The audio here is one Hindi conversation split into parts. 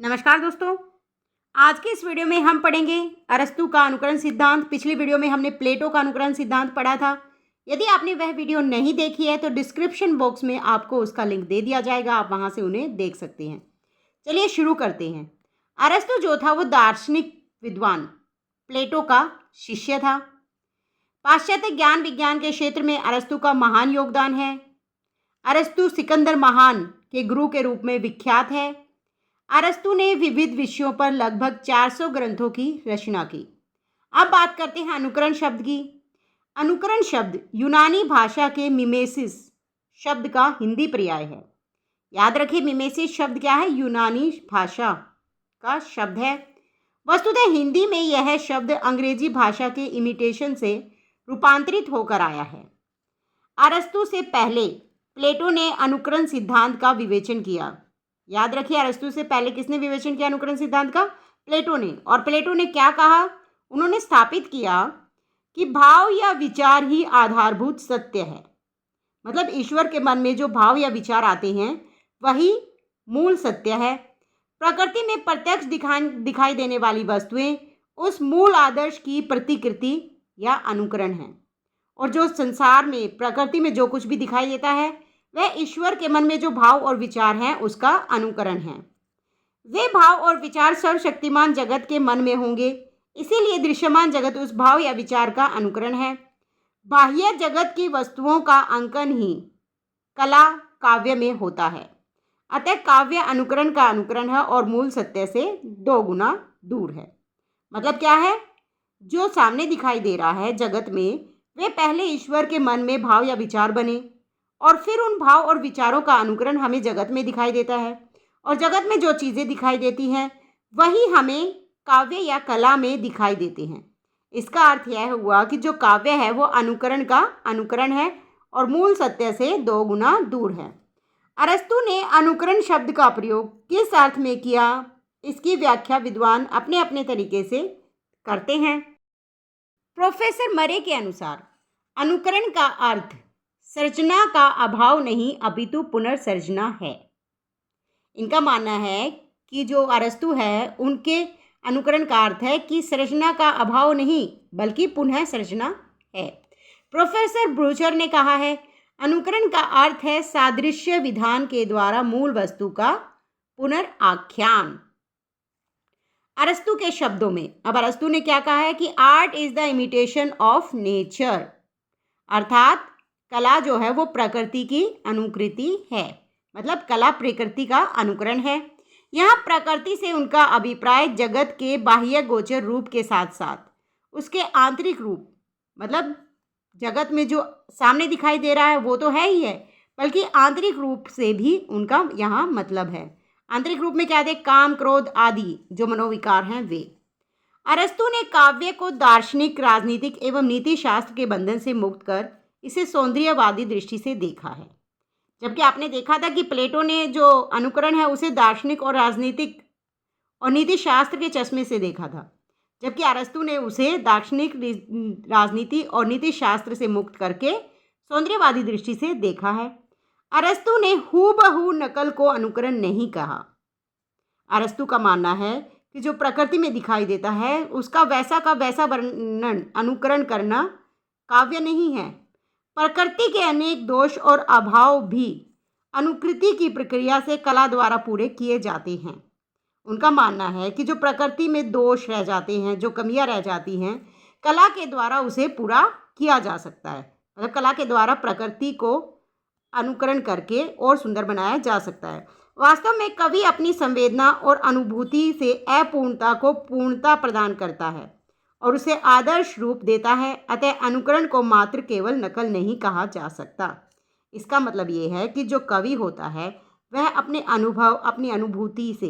नमस्कार दोस्तों। आज के इस वीडियो में हम पढ़ेंगे अरस्तू का अनुकरण सिद्धांत। पिछली वीडियो में हमने प्लेटो का अनुकरण सिद्धांत पढ़ा था। यदि आपने वह वीडियो नहीं देखी है तो डिस्क्रिप्शन बॉक्स में आपको उसका लिंक दे दिया जाएगा, आप वहां से उन्हें देख सकते हैं। चलिए शुरू करते हैं। अरस्तू जो था वो दार्शनिक विद्वान प्लेटो का शिष्य था। पाश्चात्य ज्ञान विज्ञान के क्षेत्र में अरस्तू का महान योगदान है। अरस्तू सिकंदर महान के गुरु के रूप में विख्यात है। अरस्तू ने विविध विषयों पर लगभग 400 ग्रंथों की रचना की। अब बात करते हैं अनुकरण शब्द की। अनुकरण शब्द यूनानी भाषा के मिमेसिस शब्द का हिंदी पर्याय है। याद रखिए, मिमेसिस शब्द क्या है? यूनानी भाषा का शब्द है। वस्तुतः हिंदी में यह शब्द अंग्रेजी भाषा के इमिटेशन से रूपांतरित होकर आया है। अरस्तू से पहले प्लेटो ने अनुकरण सिद्धांत का विवेचन किया। याद रखिए, अरस्तू से पहले किसने विवेचन किया अनुकरण सिद्धांत का? प्लेटो ने। और प्लेटो ने क्या कहा? उन्होंने स्थापित किया कि भाव या विचार ही आधारभूत सत्य है। मतलब ईश्वर के मन में जो भाव या विचार आते हैं वही मूल सत्य है। प्रकृति में प्रत्यक्ष दिखाई देने वाली वस्तुएं उस मूल आदर्श की प्रतिकृति या अनुकरण है। और जो संसार में प्रकृति में जो कुछ भी दिखाई देता है वह ईश्वर के मन में जो भाव और विचार हैं उसका अनुकरण है। वे भाव और विचार सर्वशक्तिमान जगत के मन में होंगे, इसीलिए दृश्यमान जगत उस भाव या विचार का अनुकरण है। बाह्य जगत की वस्तुओं का अंकन ही कला काव्य में होता है। अतः काव्य अनुकरण का अनुकरण है और मूल सत्य से 2 गुना दूर है। मतलब क्या है? जो सामने दिखाई दे रहा है जगत में, वे पहले ईश्वर के मन में भाव या विचार बने और फिर उन भाव और विचारों का अनुकरण हमें जगत में दिखाई देता है। और जगत में जो चीज़ें दिखाई देती हैं वही हमें काव्य या कला में दिखाई देते हैं। इसका अर्थ यह हुआ कि जो काव्य है वो अनुकरण का अनुकरण है और मूल सत्य से 2 गुना दूर है। अरस्तु ने अनुकरण शब्द का प्रयोग किस अर्थ में किया, इसकी व्याख्या विद्वान अपने अपने तरीके से करते हैं। प्रोफेसर मरे के अनुसार अनुकरण का अर्थ सर्जना का अभाव नहीं अपितु पुनर्सर्जना है। इनका मानना है कि जो अरस्तु है उनके अनुकरण का अर्थ है कि सृजना का अभाव नहीं बल्कि पुनः सृजना है। प्रोफेसर ब्रूचर ने कहा है अनुकरण का अर्थ है सादृश्य विधान के द्वारा मूल वस्तु का पुनर्आख्यान। अरस्तु के शब्दों में अब अरस्तु ने क्या कहा है कि art is the imitation of nature, अर्थात कला जो है वो प्रकृति की अनुकृति है। मतलब कला प्रकृति का अनुकरण है। यहाँ प्रकृति से उनका अभिप्राय जगत के बाह्य गोचर रूप के साथ साथ उसके आंतरिक रूप, मतलब जगत में जो सामने दिखाई दे रहा है वो तो है ही है, बल्कि आंतरिक रूप से भी उनका यहाँ मतलब है। आंतरिक रूप में क्या थे? काम, क्रोध आदि जो मनोविकार हैं वे। अरस्तु ने काव्य को दार्शनिक, राजनीतिक एवं नीति शास्त्र के बंधन से मुक्त कर इसे सौंदर्यवादी दृष्टि से देखा है। जबकि आपने देखा था कि प्लेटो ने जो अनुकरण है उसे दार्शनिक और राजनीतिक और नीति शास्त्र के चश्मे से देखा था, जबकि अरस्तु ने उसे दार्शनिक, राजनीति और नीति शास्त्र से मुक्त करके सौंदर्यवादी दृष्टि से देखा है। अरस्तु ने हूबहू नकल को अनुकरण नहीं कहा। अरस्तु का मानना है कि जो प्रकृति में दिखाई देता है उसका वैसा का वैसा वर्णन, अनुकरण करना काव्य नहीं है। प्रकृति के अनेक दोष और अभाव भी अनुकृति की प्रक्रिया से कला द्वारा पूरे किए जाते हैं। उनका मानना है कि जो प्रकृति में दोष रह जाते हैं, जो कमियां रह जाती हैं, कला के द्वारा उसे पूरा किया जा सकता है। मतलब कला के द्वारा प्रकृति को अनुकरण करके और सुंदर बनाया जा सकता है। वास्तव में कवि अपनी संवेदना और अनुभूति से अपूर्णता को पूर्णता प्रदान करता है और उसे आदर्श रूप देता है। अतः अनुकरण को मात्र केवल नकल नहीं कहा जा सकता। इसका मतलब ये है कि जो कवि होता है वह अपने अनुभव, अपनी अनुभूति से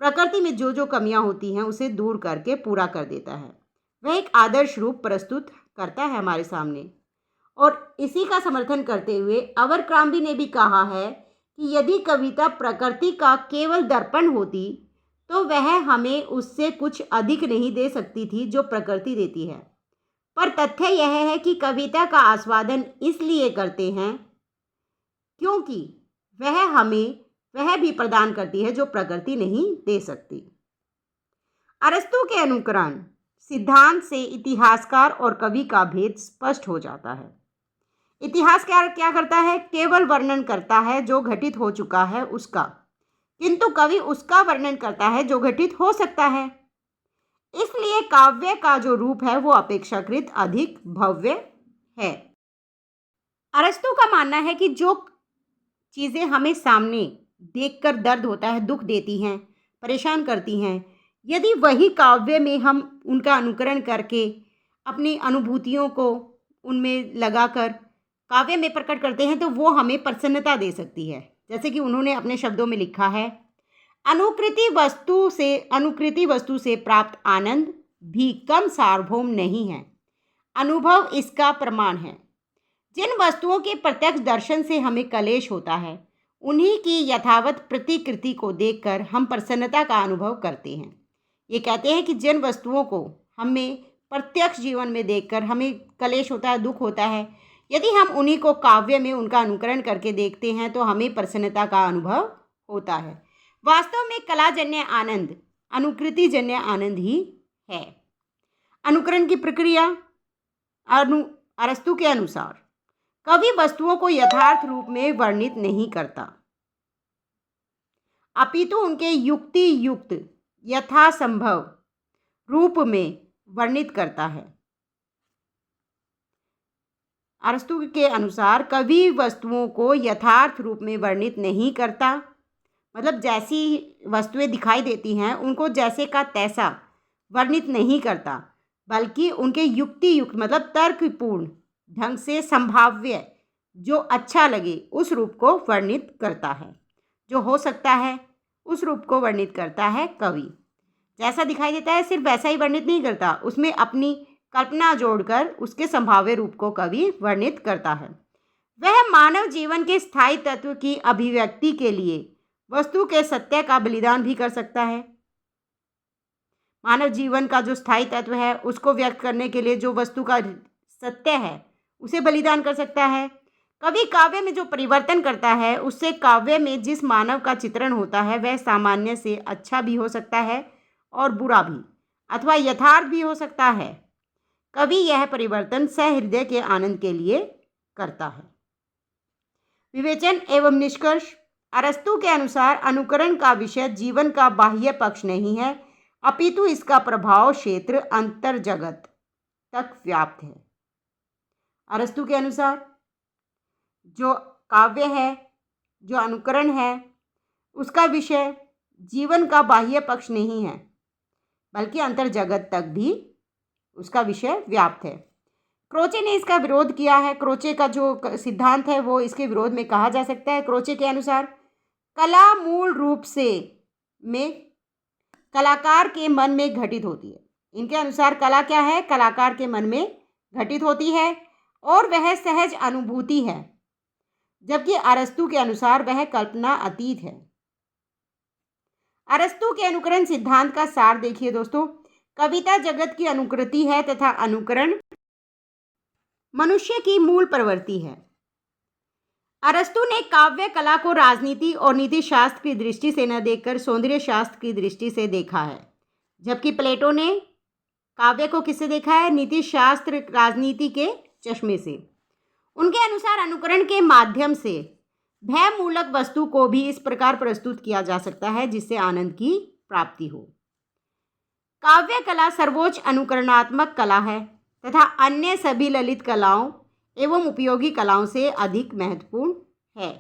प्रकृति में जो जो कमियां होती हैं उसे दूर करके पूरा कर देता है। वह एक आदर्श रूप प्रस्तुत करता है हमारे सामने। और इसी का समर्थन करते हुए अवरक्राम्बी ने भी कहा है कि यदि कविता प्रकृति का केवल दर्पण होती तो वह हमें उससे कुछ अधिक नहीं दे सकती थी जो प्रकृति देती है। पर तथ्य यह है कि कविता का आस्वादन इसलिए करते हैं क्योंकि वह हमें वह भी प्रदान करती है जो प्रकृति नहीं दे सकती। अरस्तु के अनुकरण सिद्धांत से इतिहासकार और कवि का भेद स्पष्ट हो जाता है। इतिहासकार क्या करता है? केवल वर्णन करता है जो घटित हो चुका है उसका, किंतु कवि उसका वर्णन करता है जो घटित हो सकता है। इसलिए काव्य का जो रूप है वो अपेक्षाकृत अधिक भव्य है। अरस्तु का मानना है कि जो चीज़ें हमें सामने देखकर दर्द होता है, दुख देती हैं, परेशान करती हैं, यदि वही काव्य में हम उनका अनुकरण करके अपनी अनुभूतियों को उनमें लगाकर काव्य में प्रकट करते हैं तो वो हमें प्रसन्नता दे सकती है। जैसे कि उन्होंने अपने शब्दों में लिखा है, अनुकृति वस्तु से प्राप्त आनंद भी कम सार्वभौम नहीं है, अनुभव इसका प्रमाण है। जिन वस्तुओं के प्रत्यक्ष दर्शन से हमें कलेश होता है, उन्हीं की यथावत प्रतिकृति को देखकर हम प्रसन्नता का अनुभव करते हैं। ये कहते हैं कि जिन वस्तुओं को हमें प्रत्यक्ष जीवन में देखकर हमें कलेश होता है, दुख होता है, यदि हम उन्हीं को काव्य में उनका अनुकरण करके देखते हैं तो हमें प्रसन्नता का अनुभव होता है। वास्तव में कलाजन्य आनंद अनुकृतिजन्य आनंद ही है। अनुकरण की प्रक्रिया अरस्तु के अनुसार कवि वस्तुओं को यथार्थ रूप में वर्णित नहीं करता, अपितु उनके युक्ति युक्त यथासंभव रूप में वर्णित करता है। अरस्तु के अनुसार कवि वस्तुओं को यथार्थ रूप में वर्णित नहीं करता, मतलब जैसी वस्तुएं दिखाई देती हैं उनको जैसे का तैसा वर्णित नहीं करता, बल्कि उनके युक्ति युक्त मतलब तर्कपूर्ण ढंग से संभाव्य जो अच्छा लगे उस रूप को वर्णित करता है। जो हो सकता है उस रूप को वर्णित करता है कवि। जैसा दिखाई देता है सिर्फ वैसा ही वर्णित नहीं करता, उसमें अपनी कल्पना जोड़कर उसके संभाव्य रूप को कवि वर्णित करता है। वह मानव जीवन के स्थायी तत्व की अभिव्यक्ति के लिए वस्तु के सत्य का बलिदान भी कर सकता है। मानव जीवन का जो स्थायी तत्व है उसको व्यक्त करने के लिए जो वस्तु का सत्य है उसे बलिदान कर सकता है। कवि काव्य में जो परिवर्तन करता है उससे काव्य में जिस मानव का चित्रण होता है वह सामान्य से अच्छा भी हो सकता है और बुरा भी, अथवा यथार्थ भी हो सकता है। कवि यह परिवर्तन सहृदय के आनंद के लिए करता है। विवेचन एवं निष्कर्ष। अरस्तु के अनुसार अनुकरण का विषय जीवन का बाह्य पक्ष नहीं है, अपितु इसका प्रभाव क्षेत्र अंतर जगत तक व्याप्त है। अरस्तु के अनुसार जो काव्य है, जो अनुकरण है, उसका विषय जीवन का बाह्य पक्ष नहीं है, बल्कि अंतर जगत तक भी उसका विषय व्याप्त है। क्रोचे ने इसका विरोध किया है। क्रोचे का जो सिद्धांत है वो इसके विरोध में कहा जा सकता है। क्रोचे के अनुसार कला मूल रूप से में कलाकार के मन में घटित होती है। इनके अनुसार कला क्या है? कलाकार के मन में घटित होती है और वह सहज अनुभूति है, जबकि अरस्तु के अनुसार वह कल्पना अतीत है। अरस्तु के अनुकरण सिद्धांत का सार देखिए दोस्तों। कविता जगत की अनुकृति है तथा अनुकरण मनुष्य की मूल प्रवृत्ति है। अरस्तु ने काव्य कला को राजनीति और नीति शास्त्र की दृष्टि से न देखकर सौंदर्य शास्त्र की दृष्टि से देखा है, जबकि प्लेटो ने काव्य को किससे देखा है? नीति शास्त्र राजनीति के चश्मे से। उनके अनुसार अनुकरण के माध्यम से भयमूलक वस्तु को भी इस प्रकार प्रस्तुत किया जा सकता है जिससे आनंद की प्राप्ति हो। काव्य कला सर्वोच्च अनुकरणात्मक कला है तथा अन्य सभी ललित कलाओं एवं उपयोगी कलाओं से अधिक महत्वपूर्ण है।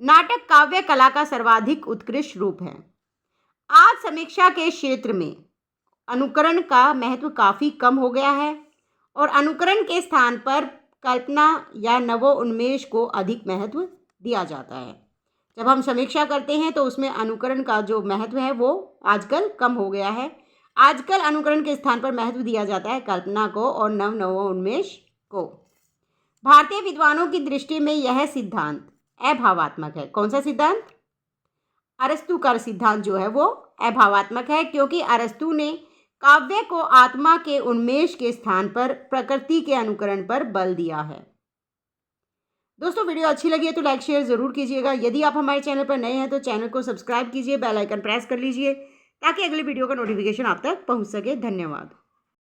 नाटक काव्य कला का सर्वाधिक उत्कृष्ट रूप है। आज समीक्षा के क्षेत्र में अनुकरण का महत्व काफ़ी कम हो गया है और अनुकरण के स्थान पर कल्पना या नवोन्मेष को अधिक महत्व दिया जाता है। जब हम समीक्षा करते हैं तो उसमें अनुकरण का जो महत्व है वो आजकल कम हो गया है। आजकल अनुकरण के स्थान पर महत्व दिया जाता है कल्पना को और नवोन्मेष को। भारतीय विद्वानों की दृष्टि में यह सिद्धांत अभावात्मक है। कौन सा सिद्धांत? अरस्तु का सिद्धांत जो है वो अभावात्मक है, क्योंकि अरस्तु ने काव्य को आत्मा के उन्मेष के स्थान पर प्रकृति के अनुकरण पर बल दिया है। दोस्तों वीडियो अच्छी लगी है तो लाइक शेयर ज़रूर कीजिएगा। यदि आप हमारे चैनल पर नए हैं तो चैनल को सब्सक्राइब कीजिए, बेल आइकन प्रेस कर लीजिए ताकि अगली वीडियो का नोटिफिकेशन आप तक पहुंच सके। धन्यवाद।